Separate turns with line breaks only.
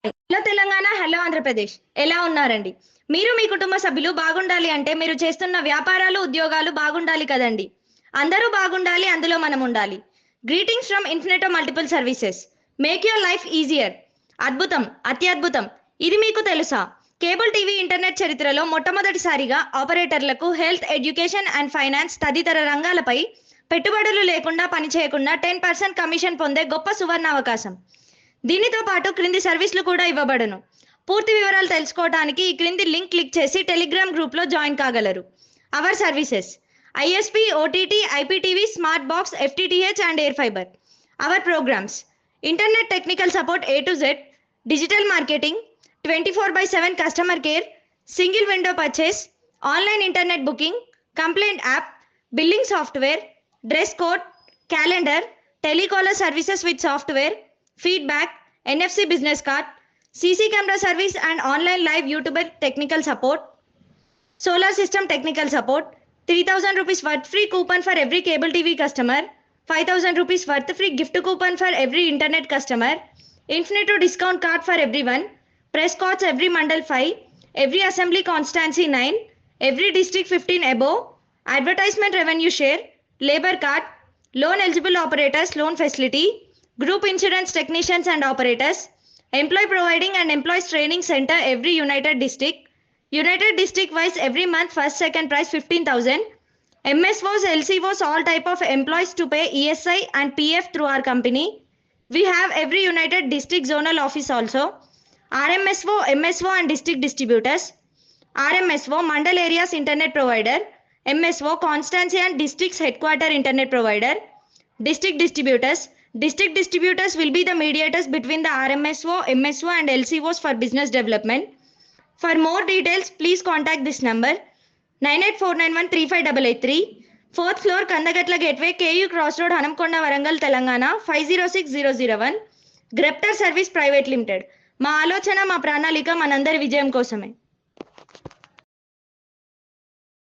Hello Telangana, hello Andhra Pradesh. ఎలా ఉన్నారండి? మీరు మీ కుటుంబ సభ్యులు బాగుండాలి అంటే మీరు చేస్తున్న వ్యాపారాలు, ఉద్యోగాలు బాగుండాలి కదండి. అందరూ బాగుండాలి, అందులో మనం ఉండాలి. Greetings from ఇన్ఫినిటో multiple services. Make your life easier. అద్భుతం, అత్యద్భుతం. ఇది మీకు తెలుసా? కేబుల్ టీవీ, ఇంటర్నెట్ చరిత్రలో మొట్టమొదటిసారిగా ఆపరేటర్లకు హెల్త్, ఎడ్యుకేషన్ అండ్ ఫైనాన్స్ తదితర రంగాలపై పెట్టుబడులు లేకుండా పనిచేయకుండా 10% కమిషన్ పొందే గొప్ప సువర్ణ అవకాశం. దీనితో పాటు క్రింది సర్వీసులు కూడా ఇవ్వబడును. పూర్తి వివరాలు తెలుసుకోవడానికి ఈ క్రింది లింక్ క్లిక్ చేసి టెలిగ్రామ్ గ్రూప్లో జాయిన్ కాగలరు. Our services: ISP, OTT, IPTV, smart box, FTTH and air fiber. Our programmes: internet technical support A to Z, digital marketing, 24/7 customer care, single window purchase, online internet booking, complaint app, billing software, dress code, calendar, telecaller services with software, feedback, NFC business card, CC camera service and online live YouTuber technical support, solar system technical support, 3000 rupees worth free coupon for every cable TV customer, 5000 rupees worth free gift coupon for every internet customer, Infinito discount card for everyone, press cards every Mandal 5, every assembly constancy 9, every district 15 above, advertisement revenue share, labor card, loan eligible operators loan facility, group insurance technicians and operators, employee providing and employees training center every United district wise every month first second price 15,000, MSOs, LCOs, all type of employees to pay ESI and PF through our company. We have every United district zonal office also, RMSO, MSO and district distributors, RMSO Mandal areas internet provider, MSO constancy and district's headquarter internet provider, district distributors. District distributors will be the mediators between the RMSO, MSO and LCOs for business development. For more details, please contact this number 9849135883, 4th floor Kandagatla Gateway, KU Crossroad, Hanamkonda, Varangal, Telangana 506001. Greptar Service Private Limited. మా ఆలోచన, మా ప్రణాళిక మనందరి విజయం కోసమే.